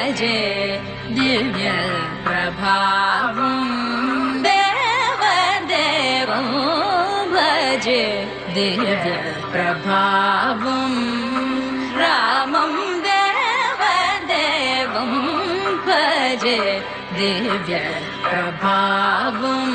భజే దివ్య ప్రభావం దేవదేవం భజే దివ్య ప్రభావం రామం దేవదేవం భజే దివ్య ప్రభావం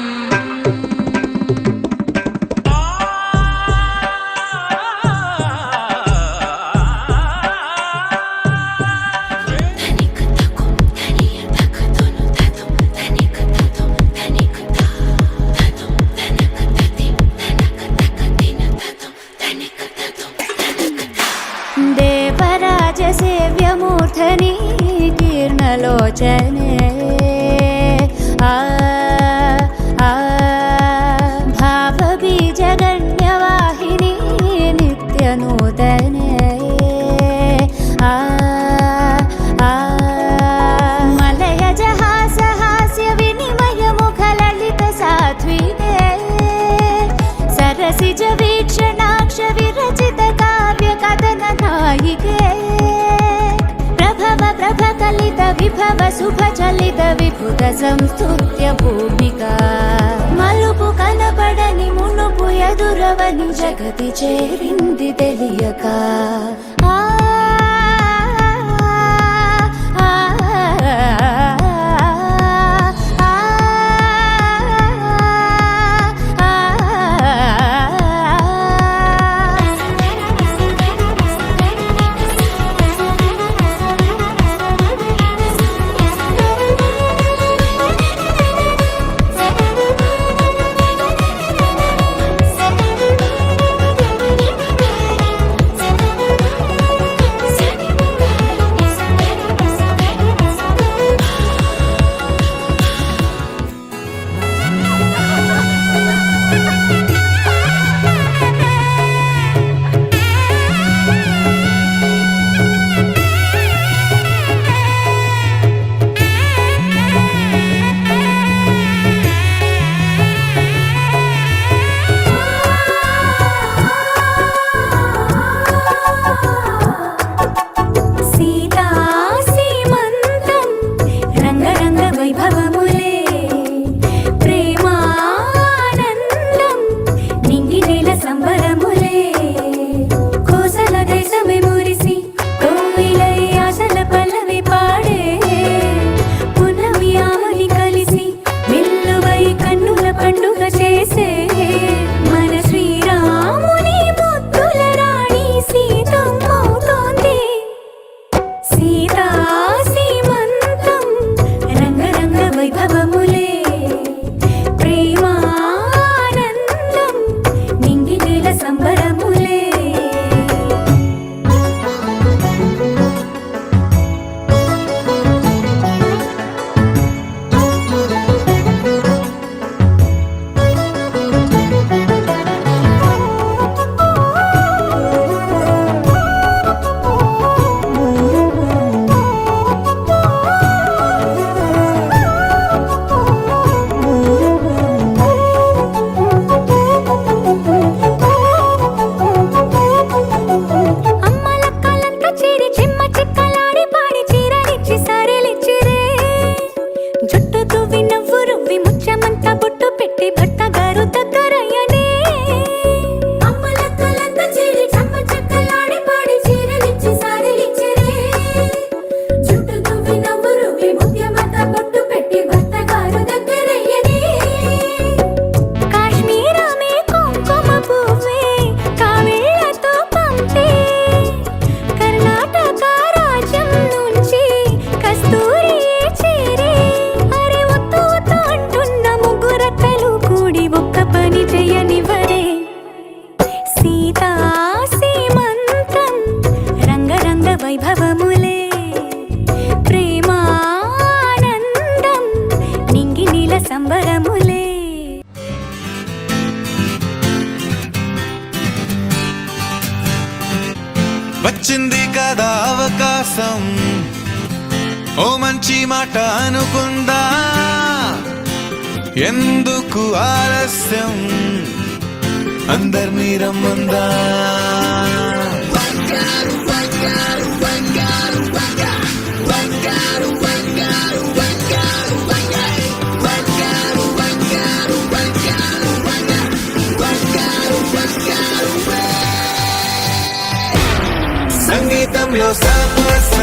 सेव्यमूर्धनि कीर्णलोचने भावबीजगण्यवाहिनी नित्यनूतने मलयजहासहास्य विनिमयमुखललितसाध्विने सरसिज वीक्षणाक्ष विरचित काव्यकथननायिके प्रभकलित विभव शुभचलित विभुत संस्तुत्य भूमिका मलुपु कनपडनि मुनुपु ఎదురవని జగతి చేరింది తెలియక వచ్చింది కదా అవకాశం ఓ మంచి మాట అనుకుందా ఎందుకు ఆలస్యం అందర్నీ రమ్మందా సంగీతంలో సమస్య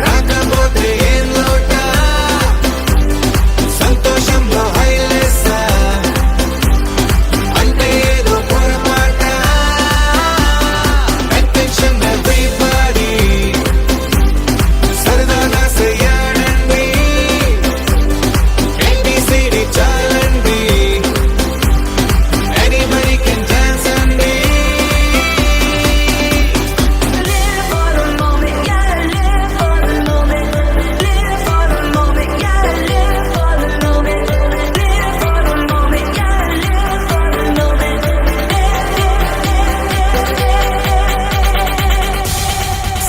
రాకపోతే ఏం లోట సంతోషంలో హైలెస్ అంటే ఏదో పొరపాట అటెన్షన్ ఎవ్రీబడీ సరదాగా చెయ్యాడండి ABCD చాలండి ఎనీబడీ కెన్ డాన్స్ అండి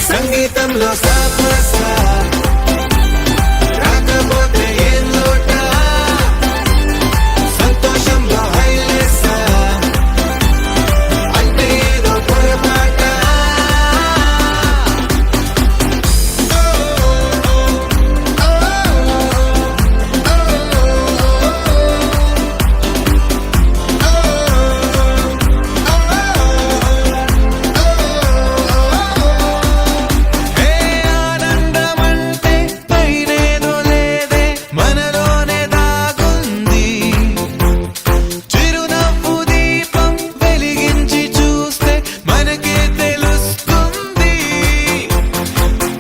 సంగీతంలో సమస్య రాకపోతే ఏం లోట సంతోషంలో హైలెస్ అంటే ఏదో పొరపాట ఏ ఆనందమంటే పైనేదో లేదే మనలోనే దాగుంది చిరునవ్వు దీపం వెలిగించి చూస్తే మనకే తెలుస్తుంది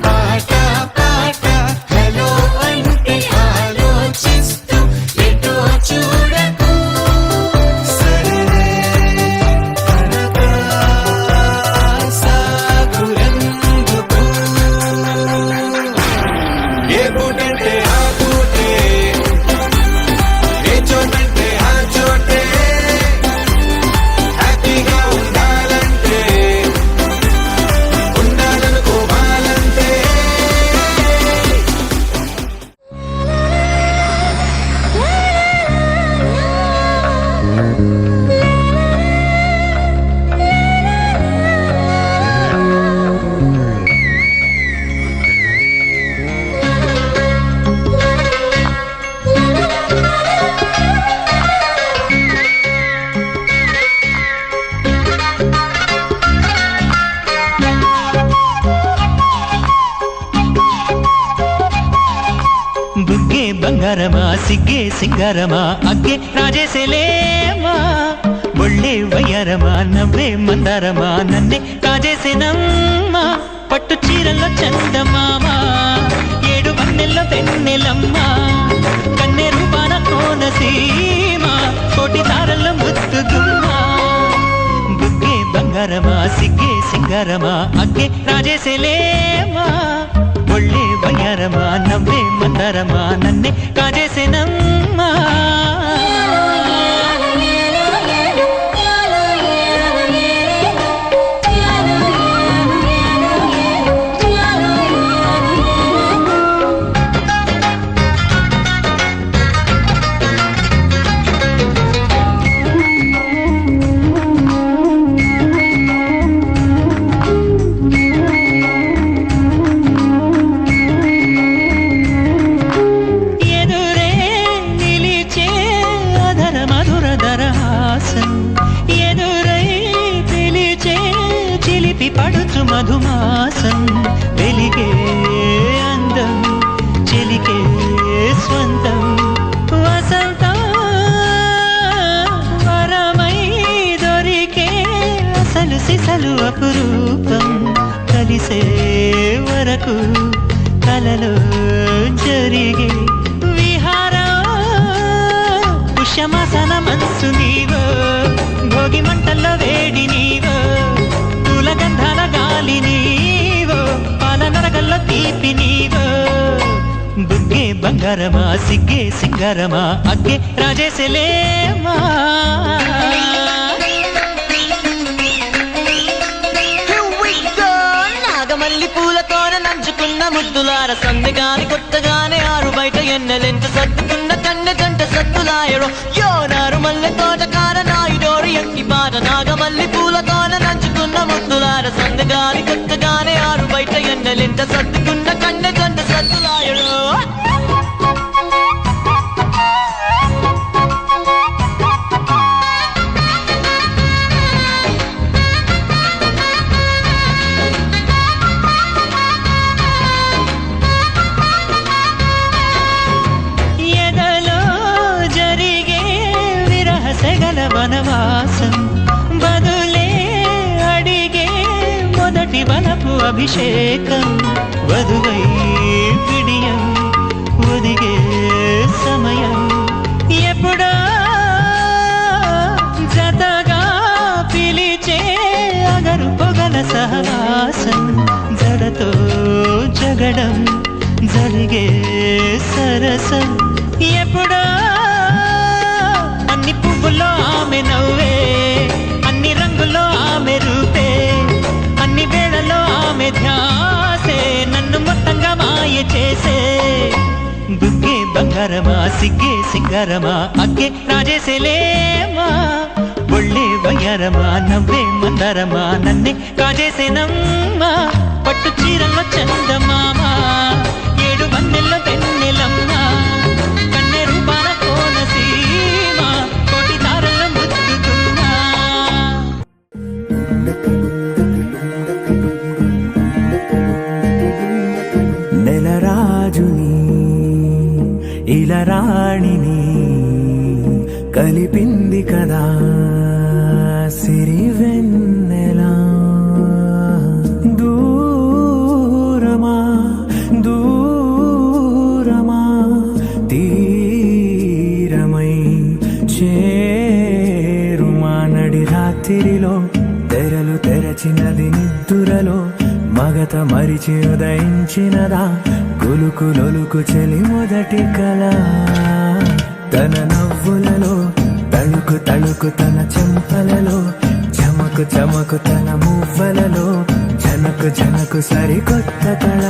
పాట పాట హలో అంటే ఆలోచిస్తూ ఎటో చూడకు సరే అనగా సాగురెందుకు ఏ పూటంటే ఆ పూటే ఏ చోటంటే ఆ చోటే హ్యాపీగా ఉండాలంటే ఉండాలనుకోవాలంటే బుగ్గే బంగారమా సిగ్గే సింగారమా అగ్గే రాజేసేలేమా ఒళ్ళే వయ్యారమా నవ్వే మందారమా నన్నే కాజేసేనమ్మా పట్టు చీరల్లో చందమామ ఏడు వన్నెల్లో వెన్నెలమ్మ కన్నె రూపాన కోనసీమ కోటి తారల్లో ముద్దుగుమ్మ బుగ్గే బంగారమా సిగ్గే సింగారమా అగ్గే రాజేసేలేమా ఒళ్ళే వయ్యారమా నవ్వే మందారమా నన్నే కాజేసేనమ్మా ఎదురే నిలిచే అధర మధుర దరహాసం ఎదురై పిలిచే చిలిపి పడుచు మధుమాసం వెలిగే అందం చిలికే స్వంతం వసంతం వరమై దొరికే అసలు సిసలు అపురూపం కలిసే వరకు కలలో జరిగే విహారం పుష్యమాసన మనసు నీవో భోగి మంటల్లో వేడి నీవో పూల గంధాల గాలి నీవో పాల నరగల్లో తీపి నీవో బుగ్గే బంగారమా సిగ్గే సింగారమా అగ్గే రాజేసేలేమా నాగమల్లి పూలతోన నంచుకున్న ముద్దులార సందెగాని కొత్తగానే ఆరు బయట ఎన్నెలెంట సర్దుకున్న కన్నె జంట సత్తులాయడో యో నారు మల్లె తోటకార నాయుడోరు ఎక్కి పాట నాగమల్లి పూలతోన నంచుకున్న ముద్దులార సందెగాని కొత్తగానే ఆరు బయట ఎన్నెలెంట సర్దుకున్న కన్నె జంట సత్తులాయడో వనవాసం బదులే అడిగే మొదటి వలపు అభిషేకం వధువై విడియం ఒదిగే సమయం ఎప్పుడో జతగా పిలిచే అగరు పొగల సహవాసం జడతో జగడం జరిగే సరసం ఎప్పుడో అన్ని పువ్వుల్లో ఆమె నవ్వే అన్ని రంగుల్లో ఆమె రూపే అన్ని వేళలో ఆమె ధ్యాసే నన్ను మొత్తంగా మాయ చేసే బుగ్గే బంగారమా సిగ్గే సింగారమా అగ్గే రాజేసేలేమా ఒళ్ళే వయ్యారమా నవ్వే మందారమా నన్నే కాజేసేనమ్మా పట్టు చీరల్లో చందమామా ఏడు వన్నెల్లో వెన్నెలమ్మా కన్నె రూపాల కోనసీమ కోటి తారల్లో ముద్దుకున్నా నెలరాజుని ఇలరాణిని కలిపింది కదా సిరివెన్నెలా దూరమా దూరమా తీరమై చేరుమా నడి రాత్రిలో తెరలు తెరచినది నిద్దురలో మగత మరిచి ఉదయించినదా కులుకులొలుకు చెలి మొదటి కళ తన నవ్వులలో తళుకు తళుకు తన చెంపలలో చమకు చమకు తన మువ్వలలో జనకు జనకు సరికొత్త కళ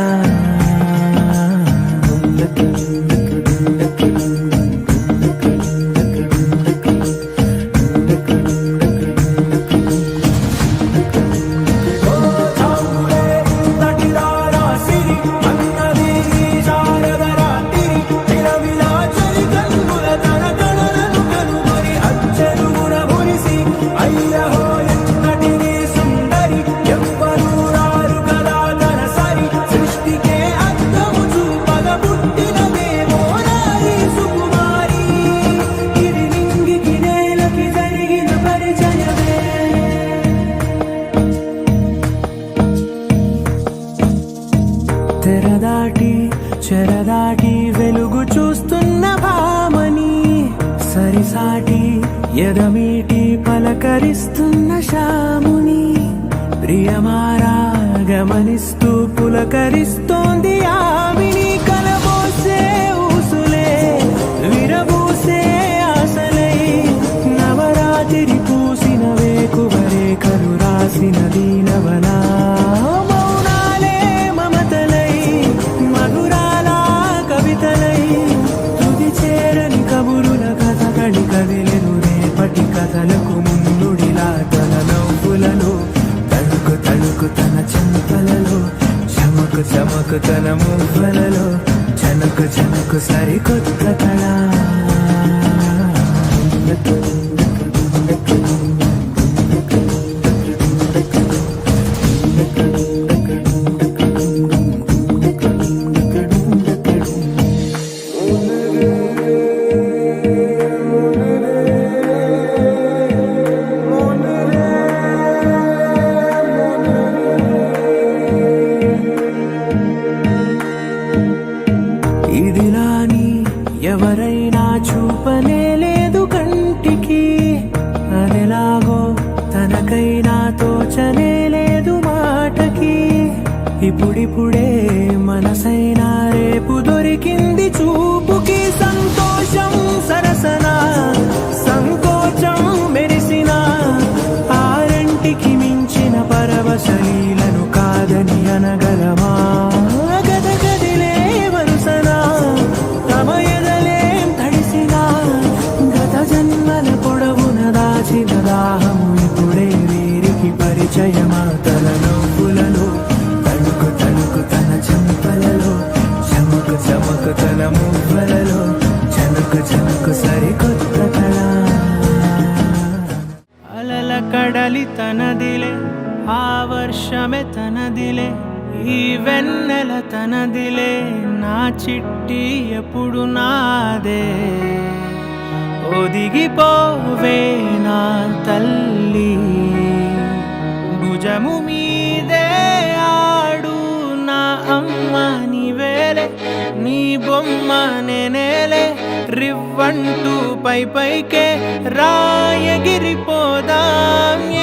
తెరదాటి చెరదాటి వెలుగు చూస్తున్న భామని సరిసాటి ఎదమీటి పలకరిస్తున్న శాముని ప్రియమారా గమనిస్తూ పులకరిస్తోంది ఆవిని కలబోసే ఊసులే విరబూసే ఆశలై నవరాత్రి పూసిన వేకువరే కలు రాసిన దీనవనా కదిలెను రేపటి కథలకు ముందుడిలా తన నవ్వులలో తణుకు తణుకు తన చెంపలలో చమకు చమకు తన మువ్వలలో చనకు చనకు సరికొత్త కళ ఇదిలాని ఎవరైనా చూపనే లేదు కంటికి అదెలాగో తనకైనా తోచనే లేదు మాటకి ఇప్పుడిప్పుడే మనసైనా రేపు దొరికింది చూపుకి సంతోషం సరసన సంకోచం మెరిసిన ఆరంటికి మించిన పరవశలీలను కాదని అనగలమా గదగదిలే వరుసనా తమ ఎదలేం తడిసినా గత జన్మల పొడవున దాచిన దాహము ఇప్పుడే వీరికి పరిచయమా తన నవ్వులలో తణుకు తణుకు తన చెంపలలో చమకు చమకు తన మువ్వలలో చనకు చనకు సరికొత్త కళ అలల కడలి తనదిలే ఆ వర్షమే తనదిలే ఈ వెన్నెల తనదిలే నా చిట్టి ఎప్పుడు నాదే ఓ ఒదిగిపోవే నా తల్లి భుజము మీదే ఆడు నా అమ్మ నీవేలే నీ బొమ్మ నేనేలే రివ్వంటూ పై పైకే రాయగిరిపోదాం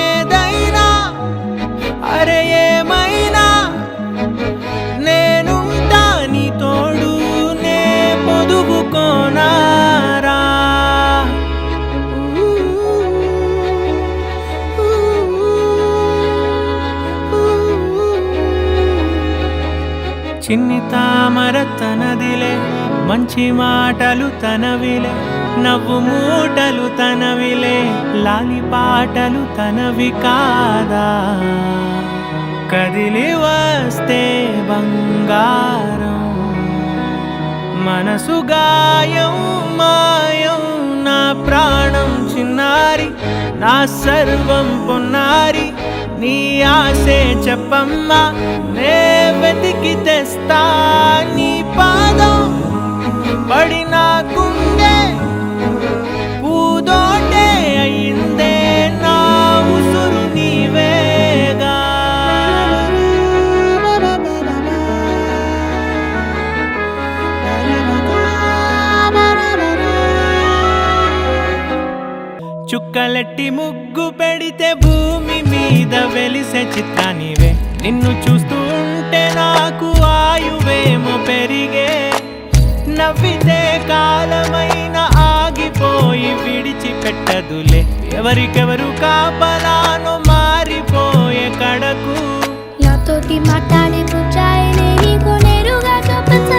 ఏదైనా అరే ఏమైనా నేనుంటా నీ తోడు నే పొదుగుకోనారా చిన్ని తామర తనదిలే మంచి మాటలు తనవిలే నవ్వు మూటలు తనవిలే లాలి పాటలు తనవి కాదా కదిలి వస్తే బంగారం మనసు గాయం మాయం నా ప్రాణం చిన్నారి నా సర్వం పొన్నారి నీ ఆశే చెప్పమ్మా నే వెతికి తెస్తా నీ పాదం పడిన గుండె పూదోటే అయిందే నా ఉసురు నీవేగా చుక్కలెట్టి ముగ్గు పెడితే భూమి మీద వెలిసే చిత్తానివే నిన్ను చూస్తూ ఉంటే నాకు ఆయువేమో పెరిగే నవ్వితే కాలమైన ఆగిపోయి విడిచిపెట్టదులే ఎవరికెవరు కాపలానో మారిపోయే కడకు నాతోటి మాట్లాడే పుచ్చాయి నీకు నేరుగా చూపించ